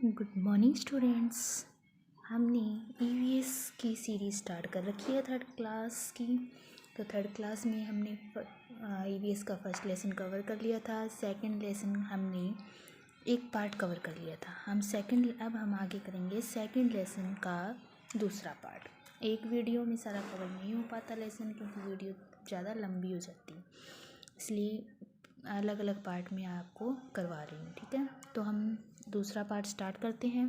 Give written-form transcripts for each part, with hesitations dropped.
Good morning students. हमने EVS की series start कर रखी है थर्ड क्लास की। तो थर्ड क्लास में हमने ईवीएस का फर्स्ट लेसन कवर कर लिया था। सेकंड लेसन हमने एक पार्ट कवर कर लिया था। अब हम आगे करेंगे सेकंड लेसन का दूसरा पार्ट। एक वीडियो में सारा कवर नहीं हो पाता लेसन, क्योंकि वीडियो ज़्यादा लंबी हो जाती है, इसलिए अलग अलग पार्ट में आपको करवा रही हूँ। ठीक है, तो हम दूसरा पार्ट स्टार्ट करते हैं।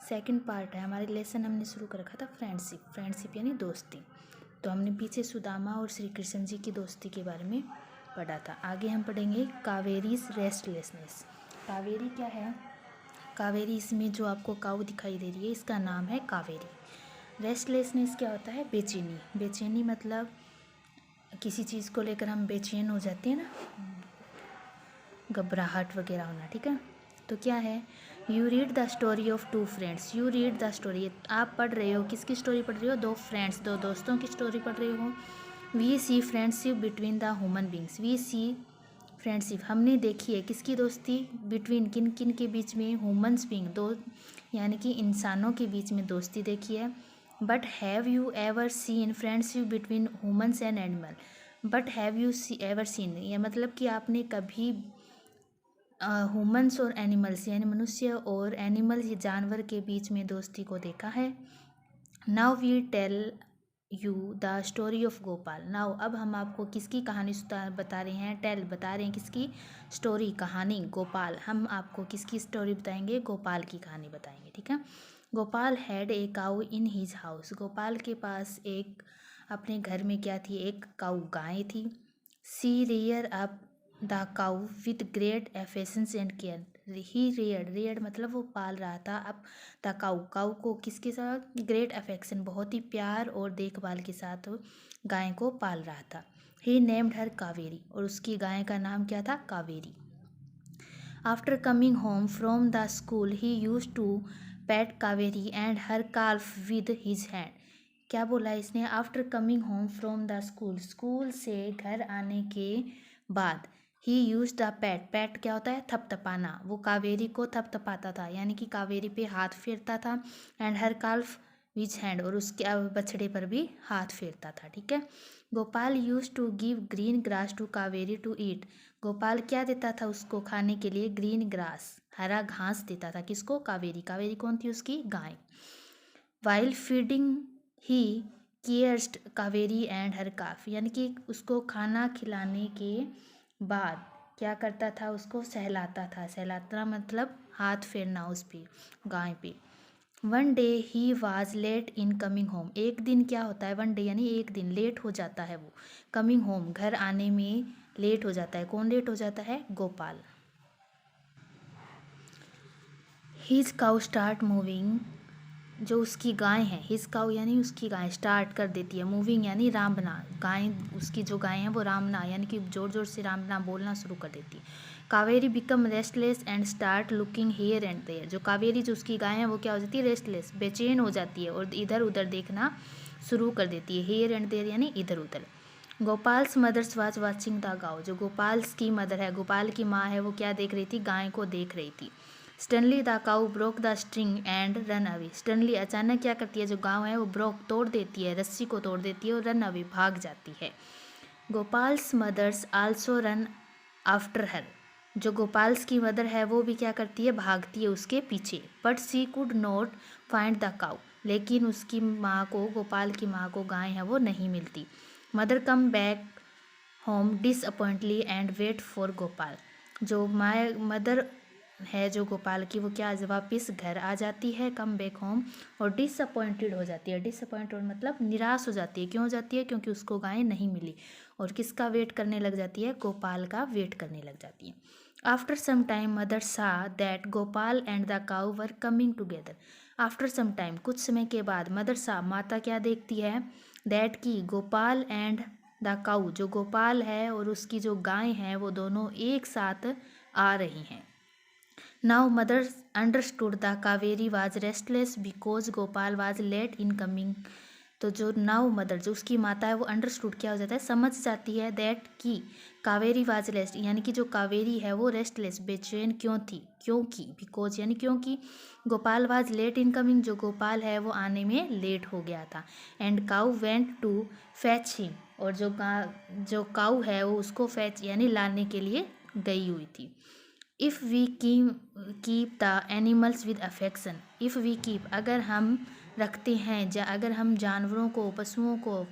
सेकंड पार्ट है हमारे लेसन, हमने शुरू कर रखा था फ्रेंडशिप यानी दोस्ती। तो हमने पीछे सुदामा और श्री कृष्ण जी की दोस्ती के बारे में पढ़ा था। आगे हम पढ़ेंगे कावेरीज रेस्टलेसनेस। कावेरी क्या है? कावेरी, इसमें जो आपको काऊ दिखाई दे रही है इसका नाम है कावेरी। रेस्टलेसनेस क्या होता है? बेचैनी। बेचैनी मतलब किसी चीज़ को लेकर हम बेचैन हो जाते हैं ना, घबराहट वगैरह होना। ठीक है, तो क्या है? You read the story of two friends. You read the story, आप पढ़ रहे हो, किसकी स्टोरी पढ़ रहे हो? दो फ्रेंड्स, दो दोस्तों की स्टोरी पढ़ रहे हो। We see friendship between the human beings. We see friendship, हमने देखी है किसकी दोस्ती? बिटवीन, किन किन के बीच में? ह्यूमन्स बींग, दो यानी कि इंसानों के बीच में दोस्ती देखी है। But have you ever seen friendship between humans and animal. But have you ever seen, ये मतलब कि आपने कभी ह्यूमन्स और एनिमल्स यानी मनुष्य और एनिमल ये जानवर के बीच में दोस्ती को देखा है। Now we tell you the story of Gopal. Now, अब हम आपको किसकी कहानी बता रहे हैं? टेल, बता रहे हैं किसकी स्टोरी, कहानी? गोपाल। हम आपको किसकी स्टोरी बताएंगे? गोपाल की कहानी बताएंगे। ठीक है। Gopal had a cow in his house. Gopal के पास एक अपने घर में क्या थी? एक काऊ, गाय थी। She rear up the cow with great affections and care. ही रेयर मतलब वो पाल रहा था। अब द काऊ, काऊ को किसके साथ? ग्रेट अफेक्शन, बहुत ही प्यार और देखभाल के साथ गाय को पाल रहा था। ही नेम्ड हर कावेरी, और उसकी गाय का नाम क्या था? Kaveri. After coming home from the school he use to pat Kaveri and her calf with his hand. क्या बोला इसने? After coming home from the school, school से घर आने के बाद he use the pat. Pat क्या होता है? थपथपाना। वो कावेरी को थपथपाता था, यानी कि कावेरी पे हाथ फेरता था। एंड हर काल्फ विच हैंड, और उसके बछड़े पर भी हाथ फेरता था। ठीक है। Gopal use to give green grass to Kaveri to eat. Gopal क्या देता था उसको खाने के लिए? ग्रीन ग्रास, हरा घास देता था। किसको? कावेरी। कावेरी कौन थी? उसकी गाय। While feeding he cared Kaveri and her calf, यानी कि उसको खाना खिलाने के बाद क्या करता था? उसको सहलाता था। सहलाता मतलब हाथ फेरना उस पे, गाय पे। One day he was late in coming home. एक दिन क्या होता है? वन डे यानी एक दिन, लेट हो जाता है वो। कमिंग होम, घर आने में लेट हो जाता है। कौन लेट हो जाता है? Gopal. His cow start moving, जो उसकी गाय है, हिज काउ यानी उसकी गाय, स्टार्ट कर देती है। मूविंग यानी रामना, गाय उसकी जो गाय है वो रामना यानी कि जोर जोर से रामना बोलना शुरू कर देती है। Kaveri become restless and start looking here and there. जो कावेरी, जो उसकी गाय है, वो क्या हो जाती है? रेस्टलेस, बेचैन हो जाती है और इधर उधर देखना शुरू कर देती है। हेयर एंड देयर यानी इधर उधर। गोपाल्स मदर्स वाज वाचिंग द गाओ। जो गोपाल्स की मदर है, गोपाल की माँ है, वो क्या देख रही थी? गाय को देख रही थी। Stanley the cow broke the string and run away. Stanley अचानक क्या करती है? जो गांव है वो ब्रोक, तोड़ देती है, रस्सी को तोड़ देती है और रन अवे, भाग जाती है। Gopal's mothers also run after her. जो गोपाल्स की मदर है वो भी क्या करती है? भागती है उसके पीछे। But she could not find the cow, लेकिन उसकी माँ को, गोपाल की माँ को गाय है वो नहीं मिलती। Mother come back home disappointedly and wait for Gopal. जो माँ मदर है जो गोपाल की, वो क्या वापिस घर आ जाती है, कम बैक होम, और डिसअपॉइंटेड हो जाती है। डिसअपॉइंटेड मतलब निराश हो जाती है। क्यों हो जाती है? क्योंकि उसको गाय नहीं मिली, और किसका वेट करने लग जाती है? गोपाल का वेट करने लग जाती है। After some time mother saw that Gopal and the cow were coming together. After some time, कुछ समय के बाद, मदर सा, माता क्या देखती है? दैट की गोपाल एंड द काऊ, जो गोपाल है और उसकी जो गाय है वो दोनों एक साथ आ रही हैं। Now mother understood the Kaveri was restless because Gopal was late in coming तो जो नाउ मदर, जो उसकी माता है, वो अंडरस्टूड क्या हो जाता है, समझ जाती है दैट कि कावेरी वाज रेस्ट, यानी कि जो कावेरी है वो रेस्टलेस, बेचैन क्यों थी, क्योंकि, बिकॉज यानी क्योंकि Gopal was late in coming, जो गोपाल है वो आने में लेट हो गया था। And cow went to fetch him, और जो काउ है वो उसको फैच यानी लाने के लिए गई हुई थी। If we keep the animals with affection, if we keep अगर हम रखते हैं, अगर हम जानवरों को, पशुओं को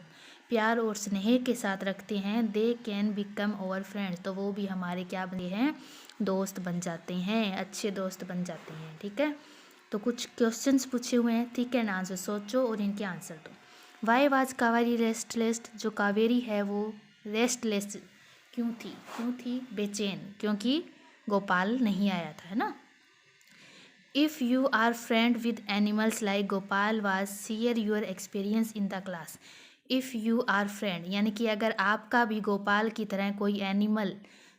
प्यार और स्नेह के साथ रखते हैं, they can become our friends, तो वो भी हमारे क्या बनते हैं, दोस्त बन जाते हैं, अच्छे दोस्त बन जाते हैं। ठीक है, तो कुछ क्वेश्चंस पूछे हुए हैं, ठीक है ना, आंसर सोचो और इनके आंसर दो। वाई वाज कावेरी रेस्टलेस, जो कावेरी है वो रेस्टलेस क्यों थी, बेचैन, क्योंकि गोपाल नहीं आया था, है ना। If you are friend with animals like Gopal was, share your experience in the class. If you are friend यानी कि अगर आपका भी गोपाल की तरह कोई एनिमल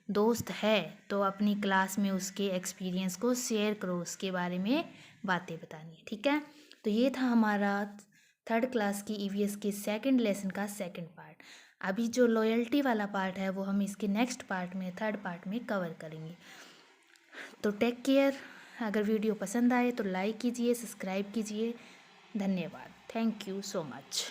दोस्त है तो अपनी क्लास में उसके एक्सपीरियंस को शेयर करो, उसके बारे में बातें बतानी है। ठीक है, तो ये था हमारा 3rd क्लास की ईवीएस के 2nd लेसन का 2nd पार्ट। अभी जो लॉयल्टी वाला पार्ट है वो हम इसके नेक्स्ट पार्ट में, 3rd पार्ट में कवर करेंगे। तो टेक केयर। अगर वीडियो पसंद आए तो लाइक कीजिए, सब्सक्राइब कीजिए। धन्यवाद, थैंक यू सो मच।